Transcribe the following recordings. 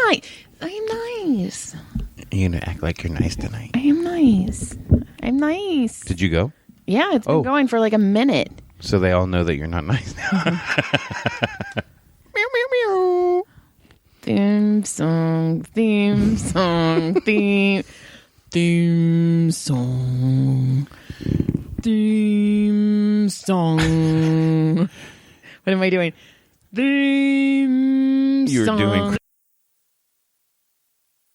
nice. I'm nice. You're going to act like you're nice tonight. I am nice. I'm nice. Did you go? Yeah, it's been going for like a minute. So they all know that you're not nice now. Meow, meow, meow. Theme song, theme song, theme song, theme song. What am I doing? Theme You're song. doing.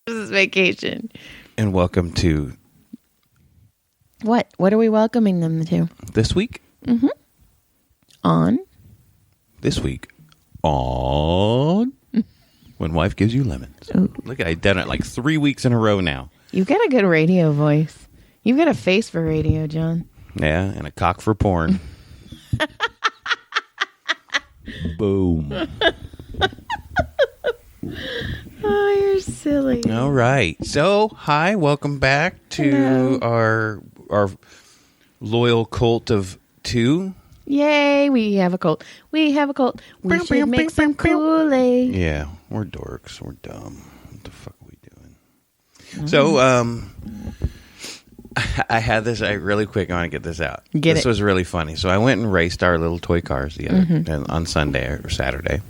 This is vacation. And welcome to What? What are we welcoming them to? this week. Mm-hmm. On? This week on When Wife Gives You Lemons. Ooh. Look, I've done it like 3 weeks in a row now. You've got a good radio voice. You've got a face for radio, John. Yeah, and a cock for porn. Boom. Oh, you're silly. All right. So, hi, welcome back to our loyal cult of two. Yay, we have a cult. We have a cult. We should make some Kool-Aid. Yeah, we're dorks. We're dumb. What the fuck are we doing? So, I had this really quick. I want to get this out. This was really funny. So I went and raced our little toy cars the other on Sunday or Saturday.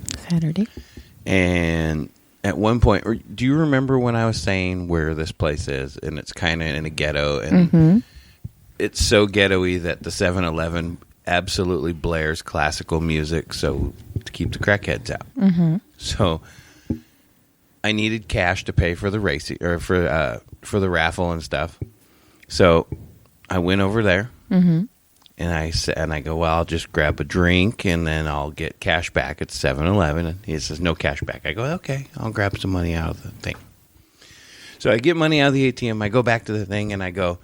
And at one point, do you remember when I was saying where this place is? And it's kind of in a ghetto, and it's so ghetto-y that the 7-Eleven absolutely blares classical music, so to keep the crackheads out. So I needed cash to pay for the racing or for the raffle and stuff. So I went over there, and I go, well, I'll just grab a drink, and then I'll get cash back at 7-Eleven. And he says, no cash back. I go, okay, I'll grab some money out of the thing. So I get money out of the ATM. I go back to the thing, and I go,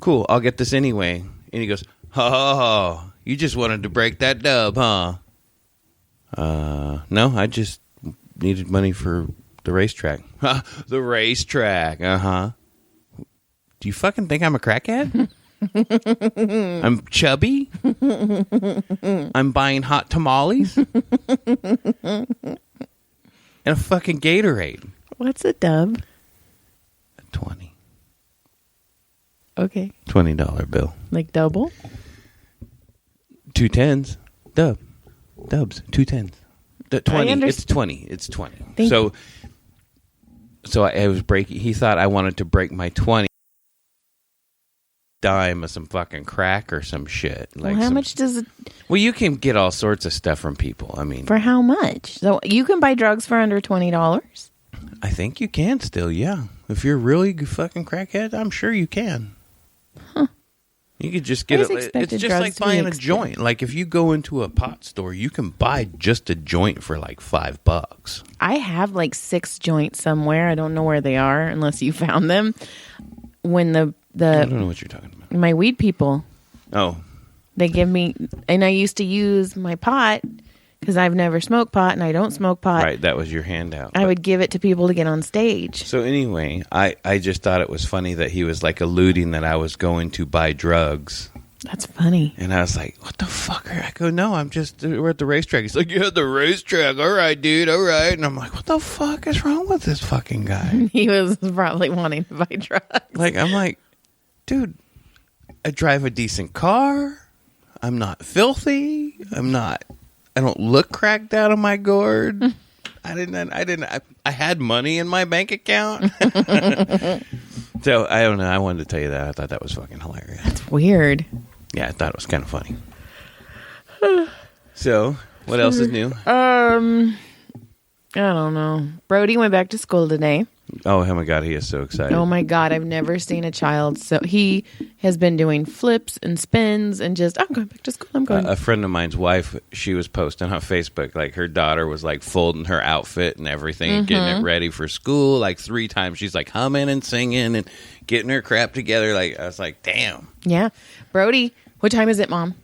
cool, I'll get this anyway. And he goes, oh, you just wanted to break that dub, huh? No, I just needed money for the racetrack. The racetrack, Do you fucking think I'm a crackhead? I'm chubby? I'm buying hot tamales? And a fucking Gatorade. What's a dub? 20. Okay. $20 bill. Like double? 2 10s. Dubs. 2 10s. The 20. It's 20. It's 20. So I was breaking. He thought I wanted to break my 20 dime of some fucking crack or some shit. Like well, how much does it? Well, you can get all sorts of stuff from people. I mean, for how much? So you can buy drugs for under $20. I think you can still. Yeah, if you're really fucking crackhead, I'm sure you can. Huh. You could just get it. It's just like buying a joint. Like if you go into a pot store, you can buy just a joint for like $5. I have like 6 joints somewhere. I don't know where they are unless you found them. When I don't know what you're talking about. My weed people. Oh. They give me, and I used to use my pot because I've never smoked pot and I don't smoke pot. Right, that was your handout. I would give it to people to get on stage. So anyway, I just thought it was funny that he was like alluding that I was going to buy drugs. That's funny. And I was like, what the fuck? I go, no, we're at the racetrack. He's like, yeah, the racetrack. All right, dude, all right. And I'm like, what the fuck is wrong with this fucking guy? He was probably wanting to buy drugs. I'm like, dude, I drive a decent car. I'm not filthy. I don't look cracked out of my gourd. I had money in my bank account. So I don't know. I wanted to tell you that. I thought that was fucking hilarious. That's weird. Yeah, I thought it was kind of funny. So, what else is new? I don't know. Brodie went back to school today. Oh my God, he is so excited. Oh my God, I've never seen a child so... He has been doing flips and spins and just, I'm going back to school, I'm going. A friend of mine's wife, she was posting on Facebook, like her daughter was like folding her outfit and everything and getting it ready for school like 3 times. She's like humming and singing and getting her crap together. Like I was like, damn. Yeah. Brodie, what time is it, Mom?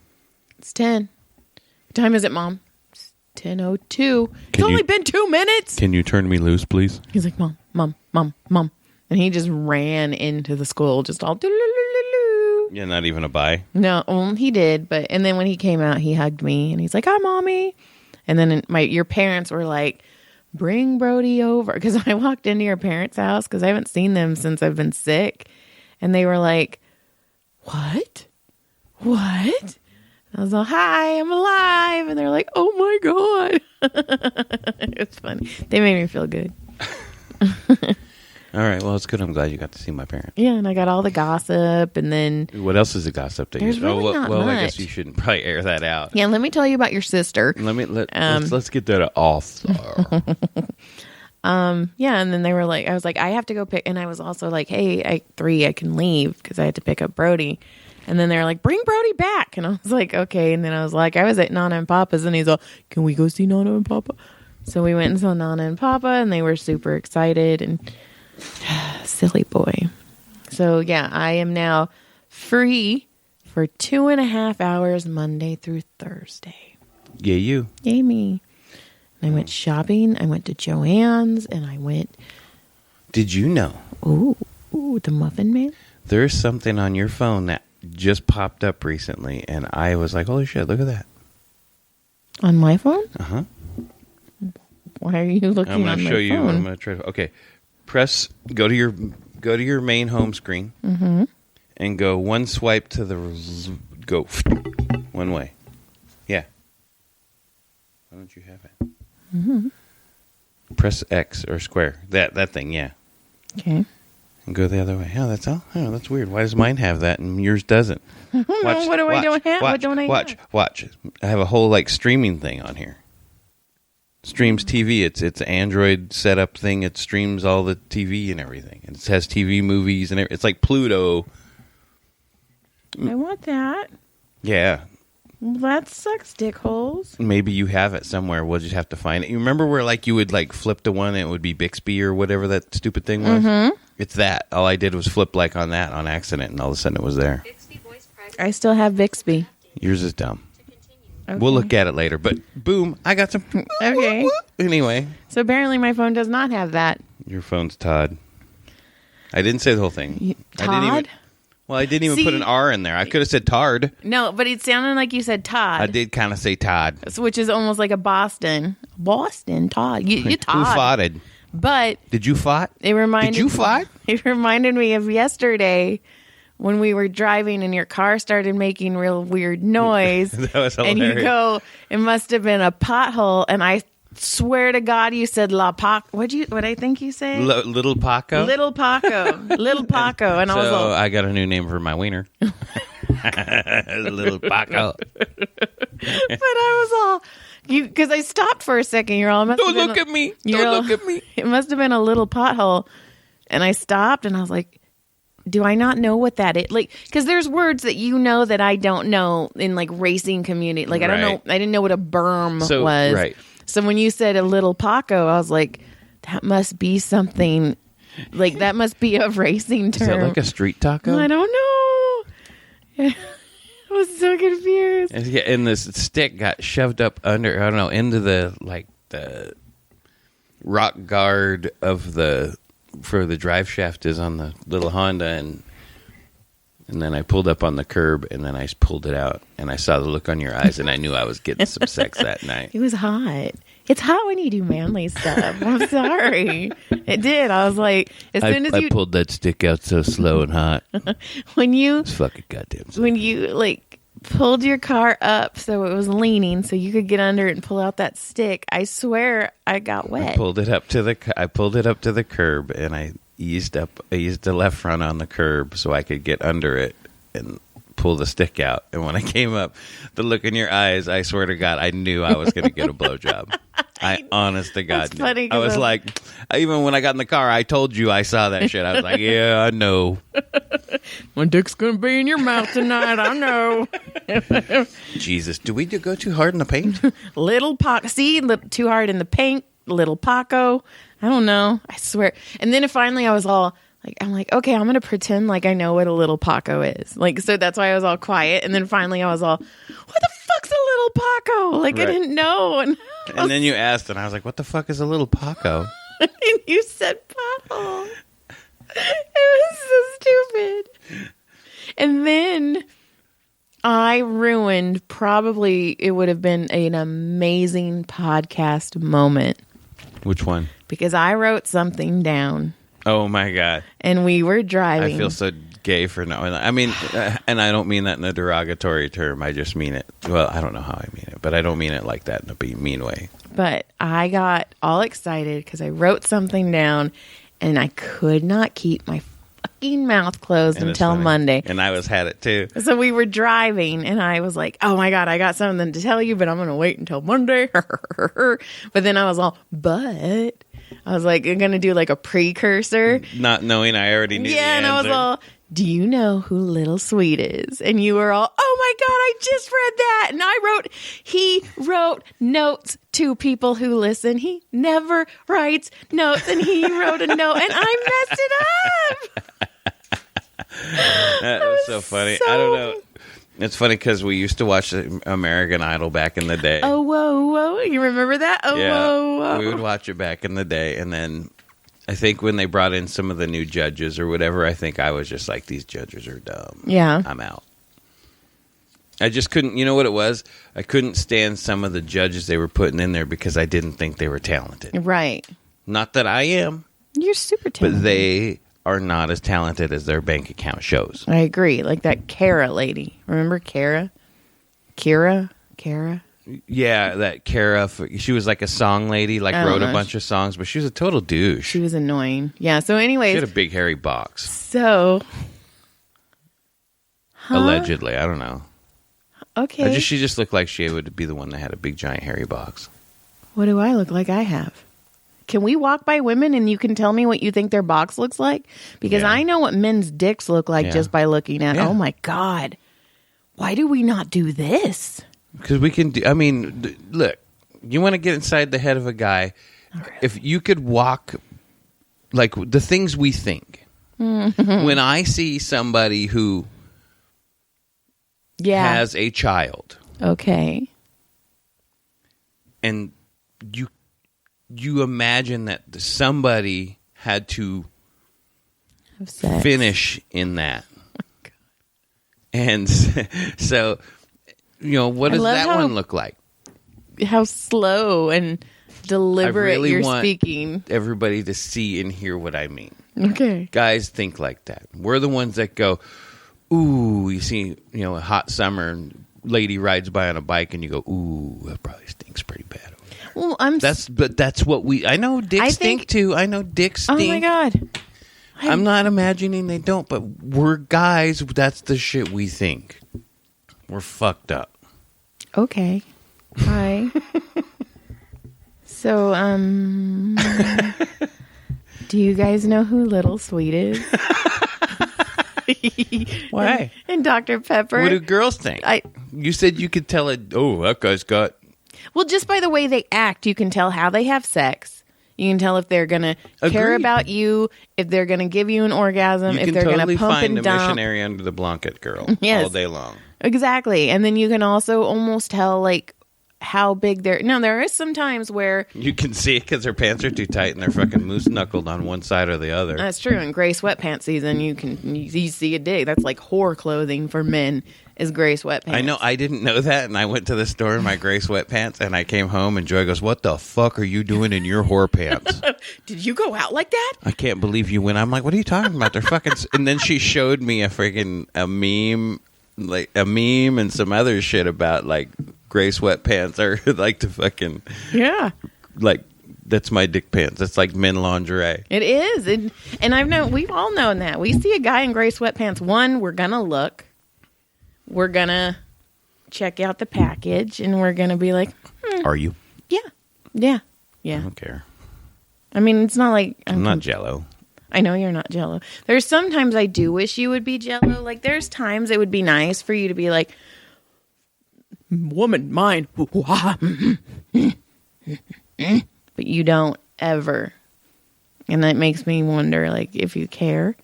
It's 10. What time is it, Mom? 10:02. It's only been 2 minutes. Can you turn me loose, please? He's like, Mom. And he just ran into the school, just all doo-loo-loo-loo-loo. Yeah, not even a bye. No, he did, and then when he came out, he hugged me, and he's like, "Hi, Mommy." And then your parents were like, bring Brodie over. Because I walked into your parents' house because I haven't seen them since I've been sick. And they were like, what? What? I was like, hi, I'm alive. And they're like, oh my God. It's funny. They made me feel good. All right. Well, it's good. I'm glad you got to see my parents. Yeah, and I got all the gossip, and then... What else is the gossip that There's you... really not well, much. I guess you shouldn't probably air that out. Yeah, let me tell you about your sister. Let's get that off. Yeah, and then they were like... I was like, I have to go pick... And I was also like, hey, at 3, I can leave, because I had to pick up Brodie. And then they were like, bring Brodie back. And I was like, okay. And then I was like, I was at Nana and Papa's, and he's all, can we go see Nana and Papa? So we went and saw Nana and Papa, and they were super excited, and... silly boy. So yeah, I am now free for 2.5 hours Monday through Thursday. Yeah, you. Yay me. And I went shopping. I went to Joann's, and I went... Did you know? Ooh, the Muffin Man? There's something on your phone that just popped up recently, and I was like, holy shit, look at that. On my phone? Uh-huh. Why are you looking on my phone? I'm going to show you. I'm going to try to... Okay. Go to your main home screen, and go one swipe to the... Go one way. Yeah. Why don't you have it? Mm-hmm. Press X or square. That thing, yeah. Okay. And go the other way. Oh, that's all? Oh, that's weird. Why does mine have that and yours doesn't? What don't I have? Watch. I have a whole, streaming thing on here. Streams TV. It's an Android setup thing. It streams all the TV and everything. And it has TV movies and it's like Pluto. I want that. Yeah. Well, that sucks, dickholes. Maybe you have it somewhere. We'll just have to find it. You remember where you would flip to one and it would be Bixby or whatever that stupid thing was? Mm-hmm. It's that. All I did was flip on that on accident and all of a sudden it was there. I still have Bixby. Yours is dumb. Okay. We'll look at it later. But boom, I got some. Okay. Anyway. So apparently my phone does not have that. Your phone's Todd. I didn't say the whole thing. Todd? I didn't even put an R in there. I could have said Tard. No, but it sounded like you said Todd. I did kind of say Todd. Which is almost like a Boston. Todd. You Todd. Who foughted? But... Did you fight? Did you fight? It reminded me of yesterday when we were driving and your car started making real weird noise. That was hilarious. And you go, it must have been a pothole. And I swear to God, you said La Paco. What I think you say? Little Paco? Little Paco. Little Paco. And I was like... I got a new name for my wiener. Little Paco. But I was all... Because I stopped for a second. You're all... Don't look at me. Don't look at me. It must have been a little pothole. And I stopped and I was like... Do I not know what that is? Because there's words that you know that I don't know in racing community. I don't know. I didn't know what a berm was. Right. So when you said a little Paco, I was like, that must be something. That must be a racing term. Is that like a street taco? I don't know. I was so confused. And this stick got shoved up under. I don't know, into the rock guard of for the drive shaft is on the little Honda, and then I pulled up on the curb, and then I pulled it out, and I saw the look on your eyes, and I knew I was getting some sex that night. It was hot. It's hot when you do manly stuff. I'm sorry. It did. I was like, I pulled that stick out so slow and hot. It's fucking goddamn sick. When you pulled your car up so it was leaning so you could get under it and pull out that stick, I swear I got wet. I pulled it up to the curb, and I eased the left front on the curb so I could get under it and pull the stick out. And when I came up, the look in your eyes, I swear to God, I knew I was going to get a blowjob. I honest to God knew. Funny, I was like, even when I got in the car, I told you I saw that shit. I was like, yeah, I know. My dick's going to be in your mouth tonight. I know. Jesus, do we go too hard in the paint? Little Paco. See, too hard in the paint. Little Paco. I don't know. I swear. And then finally I was all I'm like, okay, I'm going to pretend like I know what a little Paco is. So that's why I was all quiet. And then finally I was all, what the fuck's a little Paco? Right. I didn't know. And then you asked, and I was like, what the fuck is a little Paco? And you said pothole. It was so stupid. And then I ruined, probably it would have been an amazing podcast moment. Which one? Because I wrote something down. Oh, my God. And we were driving. I feel so gay for knowing that. I mean, and I don't mean that in a derogatory term. I just mean it. Well, I don't know how I mean it, but I don't mean it like that in a mean way. But I got all excited because I wrote something down and I could not keep my fucking mouth closed until Monday. And I had it too. So we were driving and I was like, oh my God, I got something to tell you, but I'm going to wait until Monday. But then I was all, I was like, I'm going to do like a precursor. Not knowing I already knew the answer. And I was all, do you know who Little Sweet is? And you were all, oh my God, I just read that. And he wrote notes to people who listen. He never writes notes. And he wrote a note and I messed it up. That was so funny. I don't know. It's funny because we used to watch American Idol back in the day. Oh, whoa, whoa. You remember that? Oh, yeah, whoa, whoa. We would watch it back in the day. And then I think when they brought in some of the new judges or whatever, I think I was just like, these judges are dumb. Yeah. I'm out. I just couldn't, you know what it was? I couldn't stand some of the judges they were putting in there because I didn't think they were talented. Right. Not that I am. You're super talented. But they are not as talented as their bank account shows. I agree. Like that Kara lady. Remember Kara? Kara? Yeah, that Kara. She was like a song lady, wrote a bunch of songs, but she was a total douche. She was annoying. Yeah, so anyways. She had a big hairy box. So. Allegedly. I don't know. Okay. She just looked like she would be the one that had a big giant hairy box. What do I look like I have? Can we walk by women and you can tell me what you think their box looks like? Because I know what men's dicks look like just by looking at. Oh my God. Why do we not do this? Because we can do, I mean, look, you want to get inside the head of a guy. Really? If you could walk, like the things we think. When I see somebody who has a child. Okay. And you imagine that somebody had to finish in that. Oh, God. And so, what does that one look like? How slow and deliberate you're speaking. Everybody to see and hear what I mean. Okay. Guys think like that. We're the ones that go, ooh, you see, a hot summer and lady rides by on a bike and you go, ooh, that probably stinks pretty bad. Well, that's what I know dicks stink too. I know dicks stink. Oh my God. I'm not imagining they don't, but we're guys. That's the shit we think. We're fucked up. Okay. Hi. So, do you guys know who Little Sweet is? Why? And Dr. Pepper. What do girls think? You said you could tell it. Oh, that guy's got. Well, just by the way they act, you can tell how they have sex. You can tell if they're going to care about you, if they're going to give you an orgasm, if they're going to pump and dump. You can totally find a missionary under the blanket girl all day long. Exactly. And then you can also almost tell, how big they're... No, there is some times where... You can see it because their pants are too tight and they're fucking moose-knuckled on one side or the other. That's true. In gray sweatpants season, you see a dig. That's like whore clothing for men is gray sweatpants. I know. I didn't know that, and I went to the store in my gray sweatpants, and I came home, and Joy goes, what the fuck are you doing in your whore pants? Did you go out like that? I can't believe you went. I'm like, what are you talking about? They're fucking... And then she showed me a meme, and some other shit about, gray sweatpants are the fucking that's my dick pants. That's like men lingerie. It is, and we've all known that. We see a guy in gray sweatpants. One, we're gonna look, we're gonna check out the package, and we're gonna be like, are you? Yeah. I don't care. I mean, it's not like I'm not Jello. I know you're not Jello. There's sometimes I do wish you would be Jello. There's times it would be nice for you to be like, woman, mine. But you don't ever. And that makes me wonder, if you care.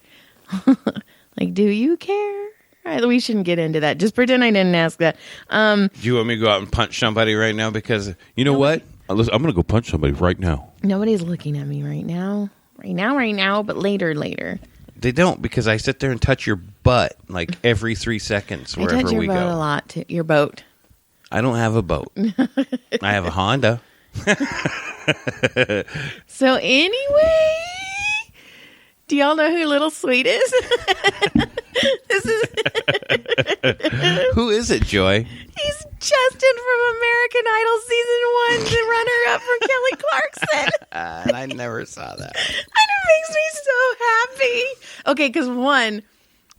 Do you care? We shouldn't get into that. Just pretend I didn't ask that. Do you want me to go out and punch somebody right now? Because, you know what? I'm going to go punch somebody right now. Nobody's looking at me right now. Right now, but later. They don't, because I sit there and touch your butt every 3 seconds wherever we go. I touch your butt a lot, too. Your boat. I don't have a boat. I have a Honda. So anyway, do y'all know who Little Sweet is? This is Who is it, Joy? He's Justin from American Idol season 1, the runner-up for Kelly Clarkson. And I never saw that. And it makes me so happy. Okay, because one,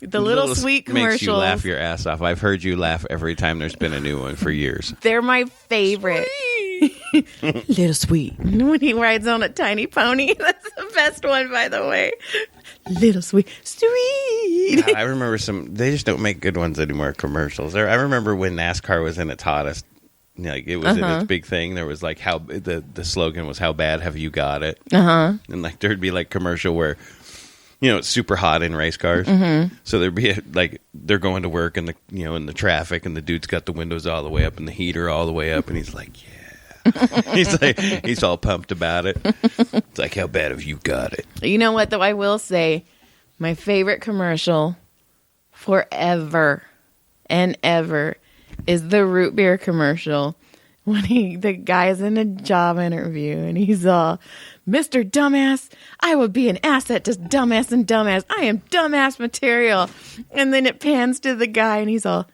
the Little Sweet commercials makes you laugh your ass off. I've heard you laugh every time there's been a new one for years. They're my favorite. Little Sweet. When he rides on a tiny pony. That's the best one, by the way. Little Sweet. Sweet. I remember they just don't make good ones anymore, commercials. I remember when NASCAR was in its hottest, like it was in its big thing. There was like how the slogan was, how bad have you got it? And like there'd be like commercial where, it's super hot in race cars. So there'd be like they're going to work in the in the traffic, and the dude's got the windows all the way up and the heater all the way up, and he's like, yeah. he's all pumped about it. It's like, how bad have you got it? You know what, though? I will say my favorite commercial forever and ever is the root beer commercial when the guy's in a job interview and he's all, Mr. Dumbass, I would be an asset to dumbass and dumbass. I am dumbass material. And then it pans to the guy and he's all,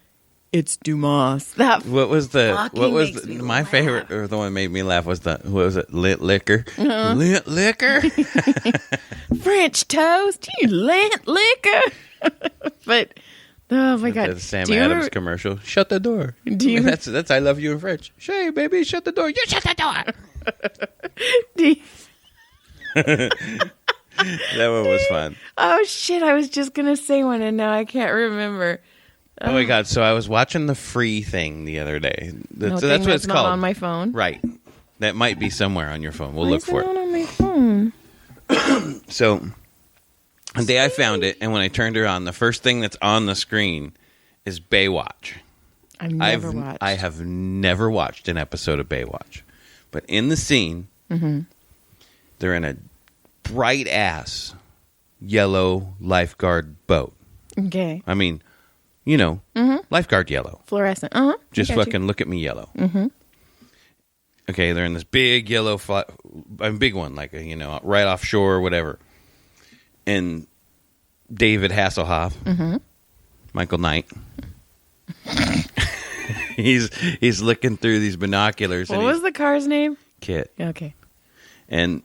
it's Dumas. What was my favorite, or the one that made me laugh was Lit Liquor? Lit Liquor? French toast, you lit liquor. But, oh my God. The Sam Adams commercial. Shut the door. That's I love you in French. Shay, baby, shut the door. You shut the door. That one was fun. Oh, shit. I was just going to say one and now I can't remember. Oh my God! So I was watching the Free thing the other day. That's what it's not called. On my phone, right? That might be somewhere on your phone. We'll look for it. Not on my phone. So the day I found it, and when I turned it on, the first thing that's on the screen is Baywatch. I've never watched. I have never watched an episode of Baywatch, but in the scene, they're in a bright ass yellow lifeguard boat. Okay. I mean. Lifeguard yellow. Fluorescent. Just fucking look at me yellow. Okay, they're in this big yellow, big one, like right offshore or whatever. And David Hasselhoff, Michael Knight, he's looking through these binoculars. What was the car's name? Kit. Okay. And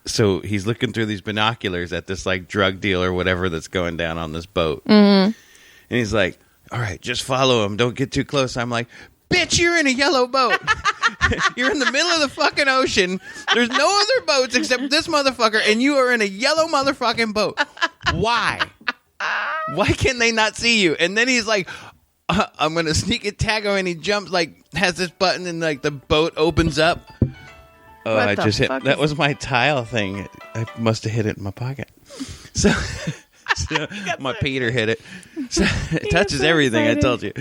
so he's looking through these binoculars at this like drug deal or whatever that's going down on this boat. And he's like, all right, just follow him. Don't get too close. I'm like, bitch, you're in a yellow boat. You're in the middle of the fucking ocean. There's no other boats except this motherfucker, and you are in a yellow motherfucking boat. Why? Why can they not see you? And then he's like, I'm going to sneak attack him, and he jumps, like, has this button, and like the boat opens up. Oh, what I just hit. That was my tile thing. I must have hit it in my pocket. So my Peter hit it. So it touches everything. Excited. I told you.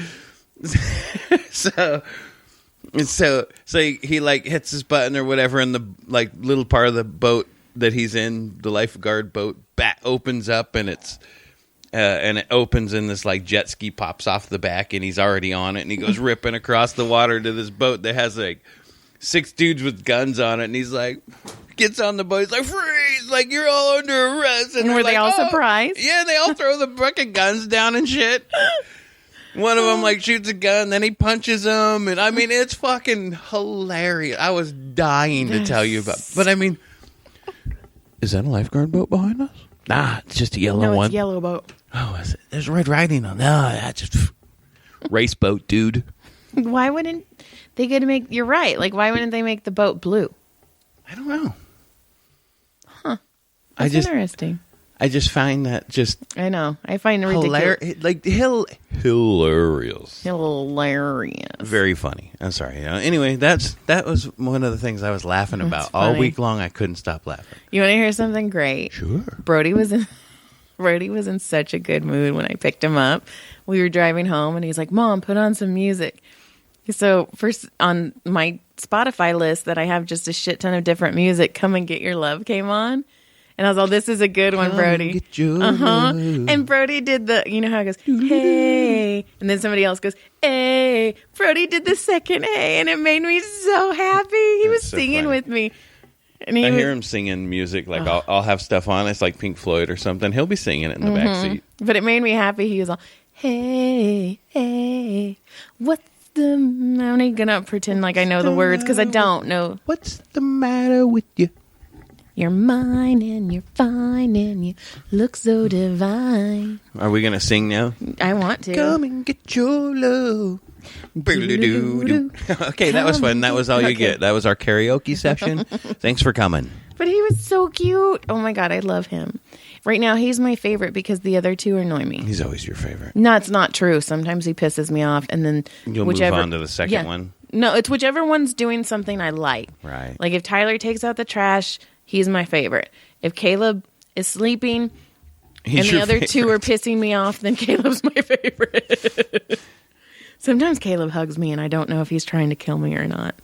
So he like hits his button or whatever, and the like little part of the boat that he's in, the lifeguard boat, opens up, and it opens, and this like jet ski pops off the back, and he's already on it, and he goes ripping across the water to this boat that has like 6 dudes with guns on it, and he's like, gets on the boat, he's like, freeze, like, you're all under arrest. And were they all surprised? Yeah, they all throw the fucking guns down and shit. One of them like shoots a gun, then he punches him, and I mean, it's fucking hilarious. I was dying to tell you about, but I mean, is that a lifeguard boat behind us? Nah, it's just a yellow one. It's a yellow boat. Oh, is it? There's red writing on. No, that's just race boat, dude. Why wouldn't they get to make? You're right. Like, why wouldn't they make the boat blue? I don't know. Huh? That's interesting. I just find that just. I know. I find it ridiculous. Hilarious. Hilarious. Very funny. I'm sorry. Anyway, that was one of the things I was laughing about all week long. I couldn't stop laughing. You want to hear something great? Sure. Brodie was in such a good mood when I picked him up. We were driving home, and he's like, "Mom, put on some music." So first on my Spotify list that I have just a shit ton of different music, Come and Get Your Love came on. And I was all, this is a good one, Brodie. Get your love. And Brodie did the, you know how it goes, hey. And then somebody else goes, hey. Brodie did the second hey. And it made me so happy. He was so singing funny. with me. And I hear him singing music. Like I'll have stuff on. It's like Pink Floyd or something. He'll be singing it in the back seat. But it made me happy. He was all, hey, hey, what's the... I'm not going to pretend like I know the words because I don't know. What's the matter with you? You're mine and you're fine and you look so divine. Are we going to sing now? I want to. Come and get your love. Okay, that was fun. That was all you get. That was our karaoke session. Thanks for coming. But he was so cute. Oh my God, I love him. Right now, he's my favorite because the other two annoy me. He's always your favorite. No, it's not true. Sometimes he pisses me off, and then You'll move on to the second one? No, it's whichever one's doing something I like. Right. Like if Tyler takes out the trash, he's my favorite. If Caleb is sleeping and the other two are pissing me off, then Caleb's my favorite. Sometimes Caleb hugs me, and I don't know if he's trying to kill me or not.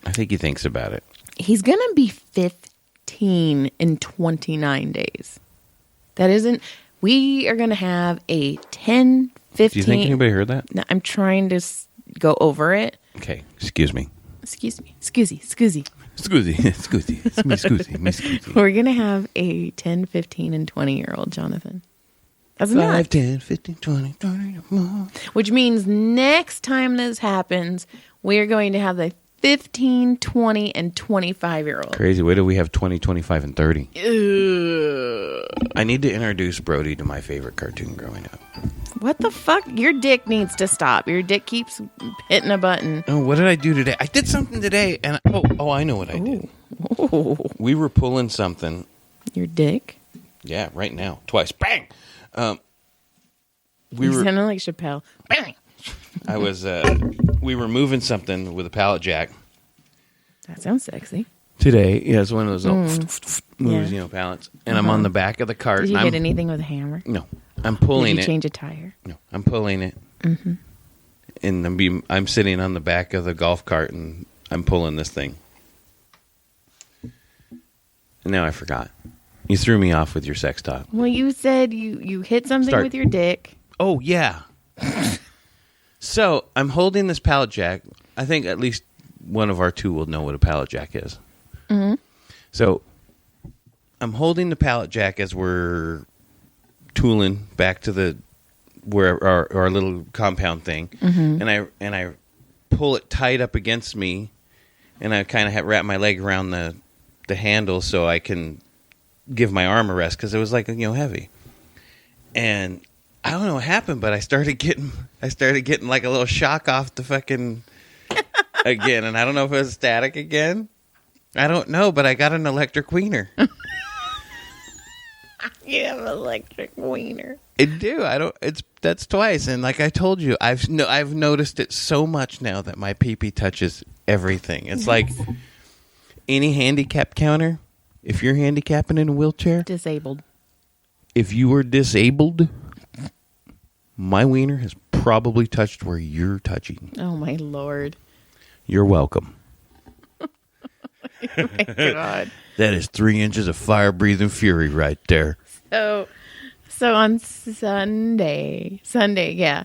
I think he thinks about it. He's going to be 15 in 29 days. That isn't... We are going to have a 10, 15... Do you think anybody heard that? No, I'm trying to go over it. Okay, excuse me. Excuse me. Excusey. Excuse me. We're going to have a 10, 15, and 20-year-old Jonathan. That's 5, not. 10, 15, 20, 30 more. Which means next time this happens, we are going to have the 15, 20, and 25-year-old. Crazy. Wait till we have 20, 25, and 30. Ugh. I need to introduce Brodie to my favorite cartoon growing up. What the fuck? Your dick needs to stop. Your dick keeps hitting a button. Oh, what did I do today? I did something today, and I know what I did. Oh. We were pulling something. Your dick? Yeah, right now. Twice. Bang! You sounded like Chappelle. Bang! We were moving something with a pallet jack. That sounds sexy. Today, yeah, it's one of those moves, pallets. And I'm on the back of the cart. Did you hit anything with a hammer? No, I'm pulling Did you change a tire? No, I'm pulling it. Mm-hmm. And I'm sitting on the back of the golf cart, and I'm pulling this thing. And now I forgot. You threw me off with your sex talk. Well, you said you hit something with your dick. Oh, yeah. So, I'm holding this pallet jack. I think at least one of our two will know what a pallet jack is. Mm-hmm. So, I'm holding the pallet jack as we're tooling back to where our little compound thing. Mm-hmm. And I pull it tight up against me, and I kind of wrap my leg around the handle so I can give my arm a rest because it was like heavy. And I don't know what happened, but I started getting like a little shock off the fucking again, and I don't know if it was static again. I don't know, but I got an electric wiener. You have an electric wiener. I do. That's twice, and like I told you, I've noticed it so much now that my pee-pee touches everything. It's like any handicap counter. If you're handicapping in a wheelchair, Disabled. If you were disabled, my wiener has probably touched where you're touching. Oh my Lord. You're welcome. Oh my God. That is 3 inches of fire-breathing fury right there. So on Sunday, yeah.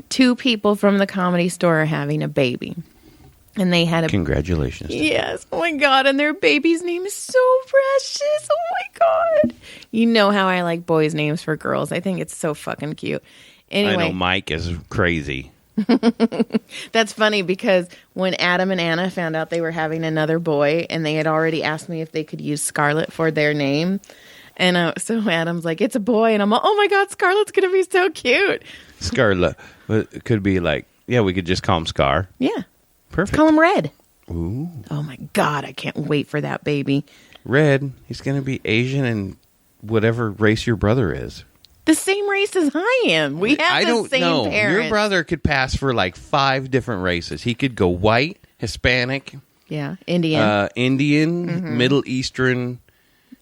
2 people from the Comedy Store are having a baby. And they had Congratulations. Yes. Oh, my God. And their baby's name is so precious. Oh, my God. You know how I like boys' names for girls. I think it's so fucking cute. Anyway. I know Mike is crazy. That's funny because when Adam and Anna found out they were having another boy and they had already asked me if they could use Scarlett for their name. And so Adam's like, it's a boy. And I'm like, oh, my God, Scarlett's going to be so cute. Scarlett. It could be like, yeah, we could just call him Scar. Yeah. Perfect. Call him Red. Ooh. Oh, my God. I can't wait for that baby. Red. He's going to be Asian and whatever race your brother is. The same race as I am. We have the same parents. Your brother could pass for like 5 different races. He could go white, Hispanic. Yeah. Indian. Indian, Middle Eastern.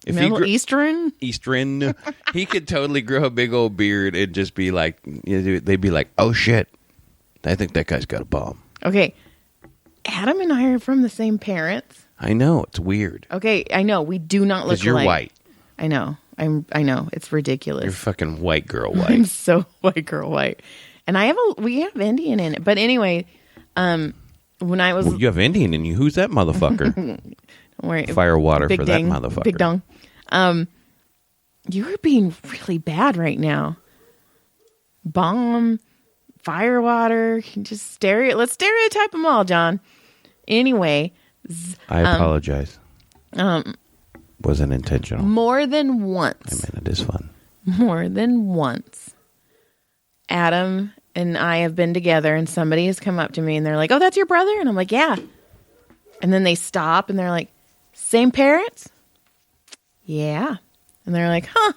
Eastern? Eastern. He could totally grow a big old beard and just be like, they'd be like, oh, shit. I think that guy's got a bomb. Okay. Adam and I are from the same parents. I know. It's weird. Okay, I know. We do not look alike. Because you're white. I know. I know. It's ridiculous. You're fucking white girl white. I'm so white girl white. And we have Indian in it. But anyway, when I was... Well, you have Indian in you. Who's that motherfucker? Don't worry. Fire water Big for ding. that motherfucker. Big dong. You are being really bad right now. Bomb, fire water. Let's stereotype them all, John. Anyway... I apologize. Wasn't intentional. More than once. I mean, it is fun. More than once. Adam and I have been together and somebody has come up to me and they're like, oh, that's your brother? And I'm like, yeah. And then they stop and they're like, same parents? Yeah. And they're like, huh,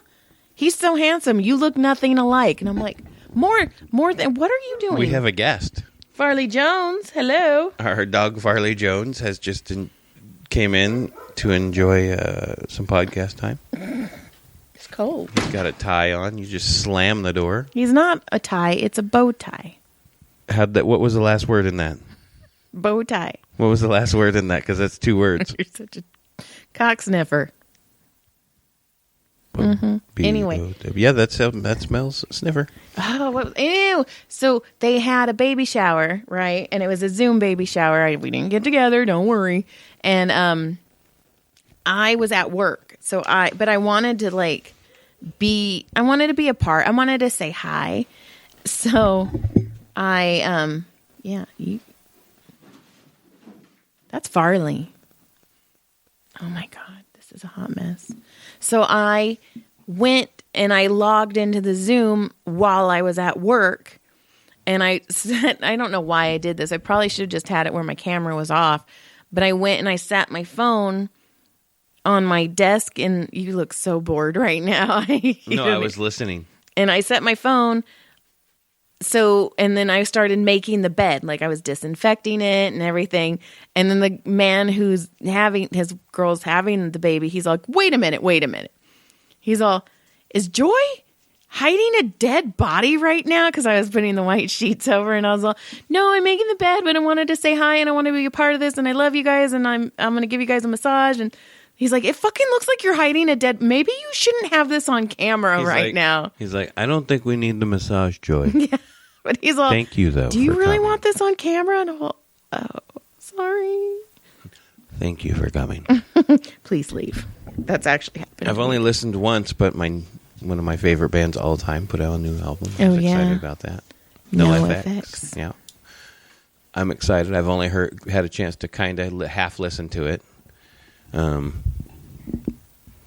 he's so handsome. You look nothing alike. And I'm like, more than, what are you doing? We have a guest. Farley Jones, hello. Our dog Farley Jones has just came in to enjoy some podcast time. It's cold. He's got a tie on. You just slam the door. He's not a tie. It's a bow tie. What was the last word in that? Bow tie. What was the last word in that? Because that's 2 words. You're such a cock sniffer. Mm-hmm. Anyway. Yeah, that smells sniffer. Oh, ew. So they had a baby shower, right? And it was a Zoom baby shower. We didn't get together. Don't worry. And I was at work. But I wanted to I wanted to be a part. I wanted to say hi. So that's Farley. Oh my God, this is a hot mess. So I went and I logged into the Zoom while I was at work. And I don't know why I did this. I probably should have just had it where my camera was off. But I went and I sat my phone on my desk. And you look so bored right now. I was listening. And I set my phone. And then I started making the bed. Like I was disinfecting it and everything. And then the man who's his girl's having the baby, he's like, wait a minute. He's all, is Joy hiding a dead body right now? Because I was putting the white sheets over and I was all, no, I'm making the bed, but I wanted to say hi and I want to be a part of this and I love you guys and I'm going to give you guys a massage. And he's like, it fucking looks like you're hiding a dead, maybe you shouldn't have this on camera now. He's like, I don't think we need the massage, Joy. Yeah. But he's all, thank you, though. Do you really want this on camera? And I'm all, oh, sorry. Thank you for coming. Please leave. That's actually happened. I've only listened once, but one of my favorite bands all time put out a new album. I'm excited about that. No FX. Yeah. I'm excited. I've only had a chance to kind of half listen to it. And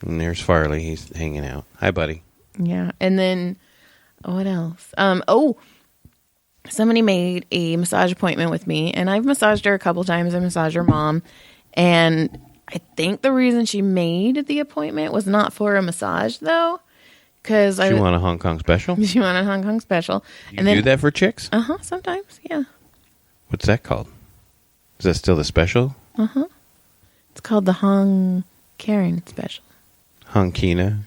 there's Farley. He's hanging out. Hi, buddy. Yeah. And then, what else? Somebody made a massage appointment with me, and I've massaged her a couple times. I massaged her mom, and I think the reason she made the appointment was not for a massage, though, because she wanted a Hong Kong special. She wanted a Hong Kong special. You do that for chicks? Sometimes, yeah. What's that called? Is that still the special? It's called the Hong Karen special. Hong Kina.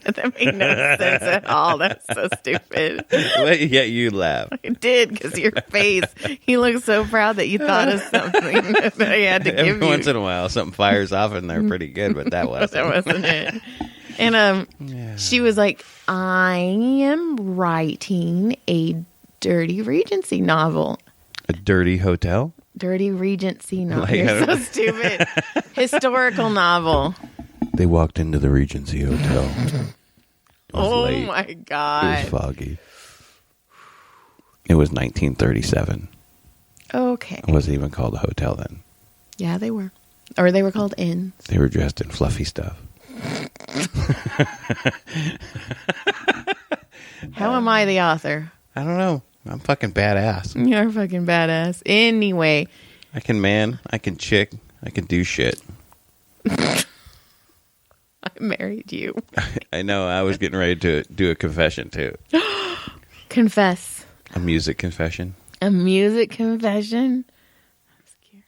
That made no sense at all. That's so stupid. Yeah, you laugh. I did, because your face. You look so proud that you thought of something that I had to give you. Every once in a while, something fires off and they're pretty good, but that wasn't. That wasn't it. And she was like, I am writing a Dirty Regency novel. A dirty hotel? Dirty Regency novel. You're so stupid. Historical novel. They walked into the Regency Hotel. Oh, my God. It was foggy. It was 1937. Okay. It wasn't even called a hotel then. Yeah, they were. Or they were called inns. They were dressed in fluffy stuff. How am I the author? I don't know. I'm fucking badass. You're fucking badass. Anyway. I can chick, I can do shit. I married you. I know. I was getting ready to do a confession, too. Confess. A music confession. A music confession? I'm scared.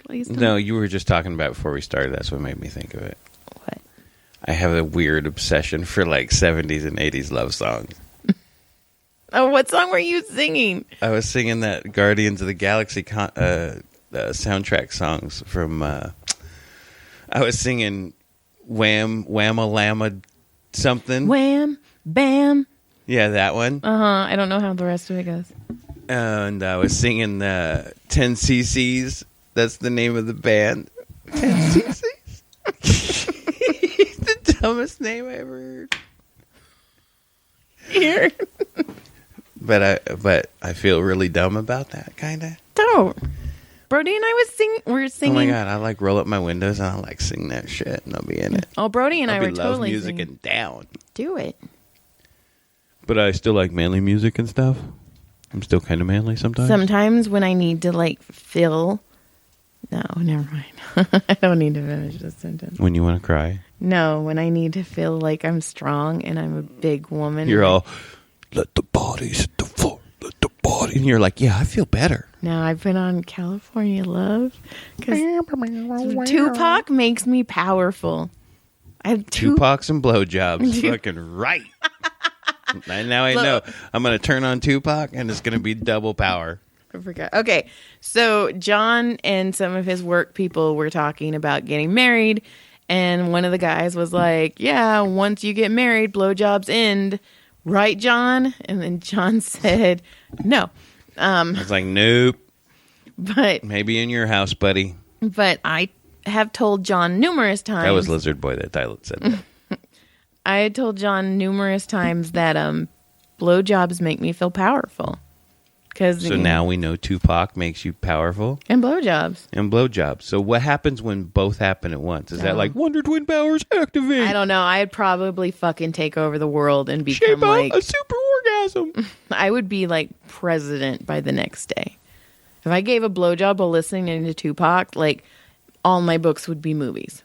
Please don't. No, you were just talking about before we started. That's what made me think of it. What? I have a weird obsession for, 70s and 80s love songs. Oh, what song were you singing? I was singing that Guardians of the Galaxy soundtrack songs from. I was singing Wham Whamma Lamma something. Wham, bam. Yeah, that one. I don't know how the rest of it goes. And I was singing 10 cc's. That's the name of the band. 10 cc's. The dumbest name I ever heard. Here. But I feel really dumb about that, kind of. Don't. Brodie and I were singing. Oh my God, I like roll up my windows and I like sing that shit and I'll be in it. Oh, Brodie and I were love totally music singing. and down. Do it. But I still like manly music and stuff. I'm still kind of manly sometimes. Sometimes when I need to like feel. No, never mind. I don't need to finish this sentence. When you want to cry. No, when I need to feel like I'm strong and I'm a big woman. You're all, let the bodies hit the floor, let the body. And you're like, yeah, I feel better. No, I've been on California Love. Because Tupac makes me powerful. I have Tupac's and blowjobs. Fucking right. And now I know. I'm going to turn on Tupac and it's going to be double power. I forgot. Okay, so John and some of his work people were talking about getting married, and one of the guys was like, yeah, once you get married, blowjobs end. Right, John? And then John said, no. I was like, nope. But maybe in your house, buddy. But I have told John numerous times. That was Lizard Boy that said that. I had told John numerous times that blowjobs make me feel powerful. So now we know Tupac makes you powerful. And blowjobs. And blowjobs. So what happens when both happen at once? Is that like Wonder Twin powers activate? I don't know. I'd probably fucking take over the world and become like a super orgasm. I would be like president by the next day. If I gave a blowjob while listening to Tupac, like all my books would be movies.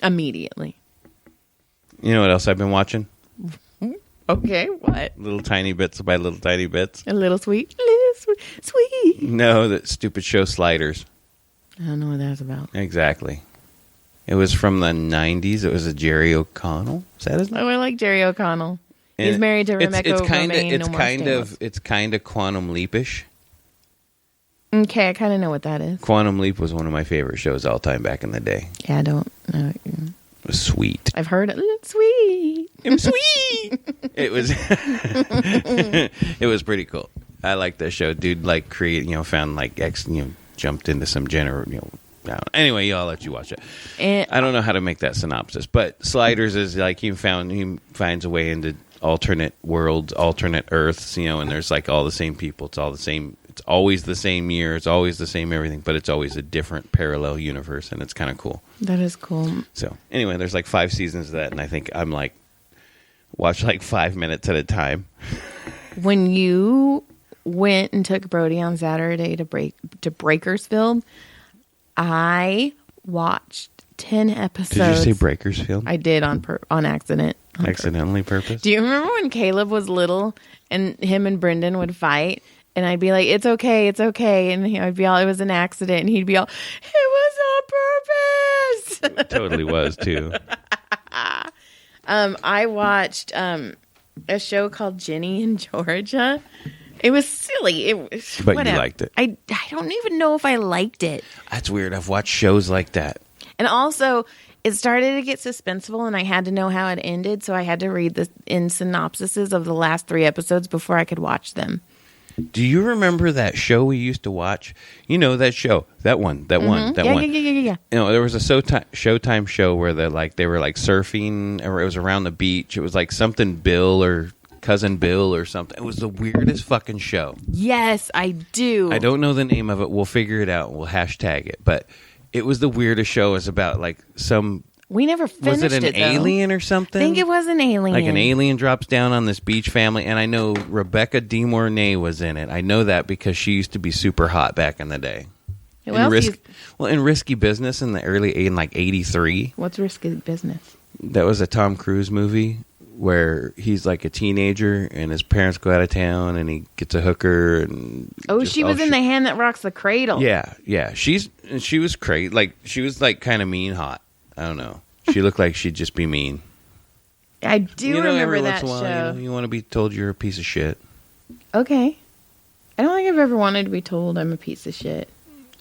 Immediately. You know what else I've been watching? Okay, what? Little tiny bits by little tiny bits. A little sweet. Sweet. No, that stupid show Sliders. I don't know what that's about. Exactly. It was from the 90s. It was a Jerry O'Connell. Is that his name? Oh, I like Jerry O'Connell. He's married to Rebecca Romaine. It's kind of Quantum Leap-ish. Okay, I kind of know what that is. Quantum Leap was one of my favorite shows all time back in the day. Yeah, I don't know. It was sweet. I've heard it. It's sweet. I'm sweet. It was it was pretty cool. I liked that show. Dude found like jumped into some anyway, y'all let you watch it. I don't know how to make that synopsis, but Sliders is like he finds a way into alternate worlds, alternate Earths, and there's like all the same people. It's all the same. It's always the same year. It's always the same everything, but it's always a different parallel universe, and it's kind of cool. That is cool. So anyway, there's like 5 seasons of that, and I think I'm like watch like 5 minutes at a time. When you went and took Brodie on Saturday to Bakersfield, I watched 10 episodes. Did you say Bakersfield? I did on accident. Accidentally purpose? Do you remember when Caleb was little and him and Brendan would fight? And I'd be like, it's okay. And I'd be all, it was an accident. And he'd be all, it was on purpose. It totally was, too. I watched a show called Ginny in Georgia. It was silly. But whatever. You liked it. I don't even know if I liked it. That's weird. I've watched shows like that. And also, it started to get suspenseful, and I had to know how it ended. So I had to read the synopsises of the last 3 episodes before I could watch them. Do you remember that show we used to watch? You know that show, that one. Yeah. There was a Showtime show where they were like surfing, or it was around the beach. It was like something Bill or Cousin Bill or something. It was the weirdest fucking show. Yes, I do. I don't know the name of it. We'll figure it out. We'll hashtag it. But it was the weirdest show. It was about like some... We never finished it, Was it an alien or something? I think it was an alien. Like an alien drops down on this beach family. And I know Rebecca De Mornay was in it. I know that because she used to be super hot back in the day. In Risky Business in like 83. What's Risky Business? That was a Tom Cruise movie where he's like a teenager and his parents go out of town and he gets a hooker. And she was in The Hand That Rocks the Cradle. Yeah. She was crazy. Like, she was like kind of mean hot. I don't know. She looked like she'd just be mean. I do remember every that once in a while, show. You want to be told you're a piece of shit. Okay. I don't think I've ever wanted to be told I'm a piece of shit.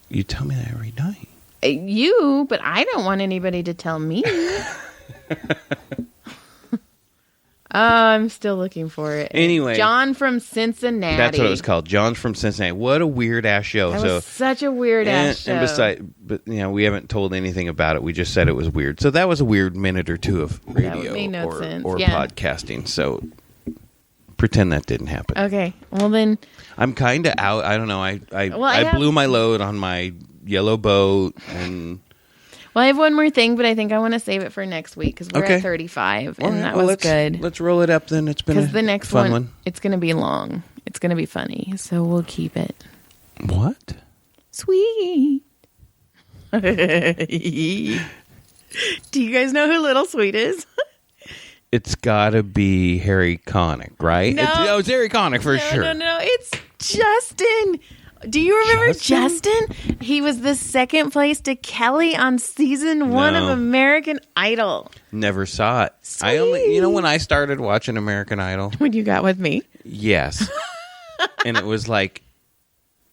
You tell me that every night. You, but I don't want anybody to tell me. I'm still looking for it. Anyway. John from Cincinnati. That's what it was called. John's from Cincinnati. What a weird-ass show. That was such a weird-ass show. And besides, but we haven't told anything about it. We just said it was weird. So that was a weird minute or two of radio or podcasting. So pretend that didn't happen. Okay. Well, then. I'm kind of out. I don't know. I blew my load on my yellow boat. Well, I have one more thing, but I think I want to save it for next week because we're at 35, and that was good. Let's roll it up then. It's been a the next fun one. It's going to be long. It's going to be funny, so we'll keep it. What? Sweet. Do you guys know who Little Sweet is? It's got to be Harry Connick, right? No. It's Harry Connick for sure. No. It's Justin. Do you remember Justin? He was the second place to Kelly on season 1 of American Idol. Never saw it. Sweet. I only, when I started watching American Idol. When you got with me? Yes. And it was like,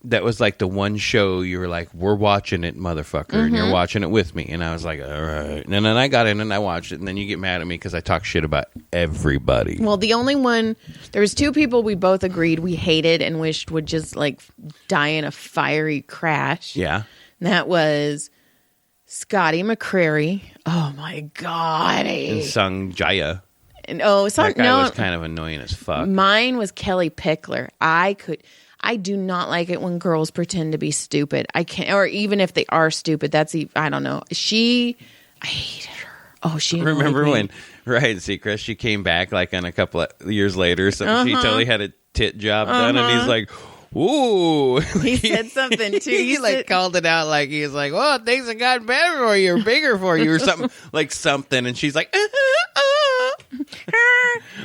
that was like the one show you were like, we're watching it, motherfucker. Mm-hmm. And you're watching it with me. And I was like, all right. And then I got in and I watched it. And then you get mad at me because I talk shit about everybody. Well, the only one, there was 2 people we both agreed we hated and wished would just like die in a fiery crash. Yeah. And that was Scotty McCreery. Oh my God. And sung Jaya. And that guy was kind of annoying as fuck. Mine was Kelly Pickler. I do not like it when girls pretend to be stupid. I can't, or even if they are stupid, I don't know. I hated her. Oh, she remember when Ryan Seacrest, she came back like in a couple of years later, so she totally had a tit job done, and he's like, ooh. He said something too. He called it out like he was like, well, things have gotten better for you or bigger for you or something. And she's like,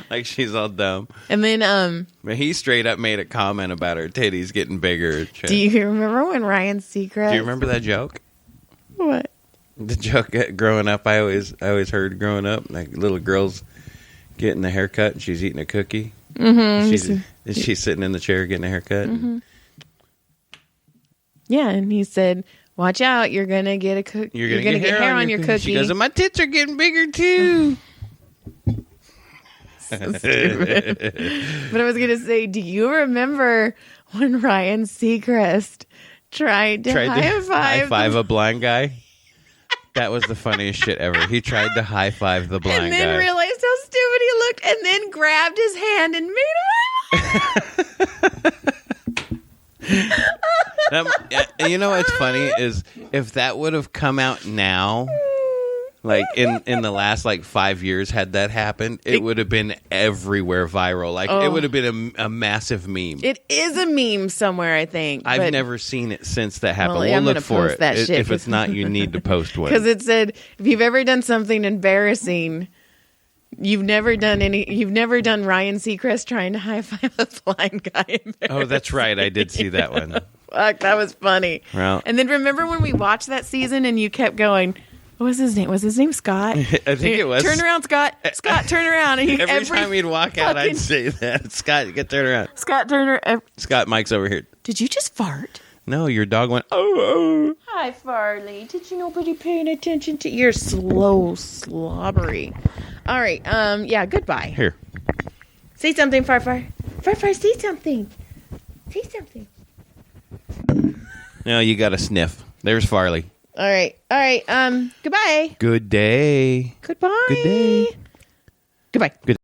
like she's all dumb. And then but he straight up made a comment about her titties getting bigger. Do you remember when Ryan Seacrest? Do you remember that joke? What? The joke growing up, I always heard growing up, like little girls getting a haircut and she's eating a cookie. Mm-hmm. She's sitting in the chair getting a haircut. Mm-hmm. Yeah, and he said, watch out, you're going to get a cookie. You're going to get hair on your cookie. She goes, and my tits are getting bigger too. So stupid. But I was going to say, do you remember when Ryan Seacrest tried to high five a blind guy? That was the funniest shit ever. He tried to high five the blind guy. And then realized how stupid he looked and then grabbed his hand and made him you know what's funny is if that would have come out now, like in the last 5 years, had that happened, it would have been everywhere viral. It would have been a massive meme. It is a meme somewhere, I think. I've never seen it since that happened. Well, we'll look for it. That shit, if it's not, you need to post one. Because it said, if you've ever done something embarrassing, you've never done Ryan Seacrest trying to high five a blind guy. Oh, that's right. I did see that one. Fuck, that was funny. Well, and then remember when we watched that season and you kept going, what was his name? Was his name Scott? I think it was. Turn around, Scott. Scott, turn around. And every time he'd walk out, I'd say that. Scott, you got to turn around. Scott, turn around. Scott, Mike's over here. Did you just fart? No, your dog went, oh. Hi, Farley. Did you nobody paying attention to your slow slobbery? All right. Yeah, goodbye. Here. Say something, Farfar. Farfar, say something. Say something. No, you got to sniff. There's Farley. All right. Goodbye. Good day. Goodbye. Good day. Goodbye. Good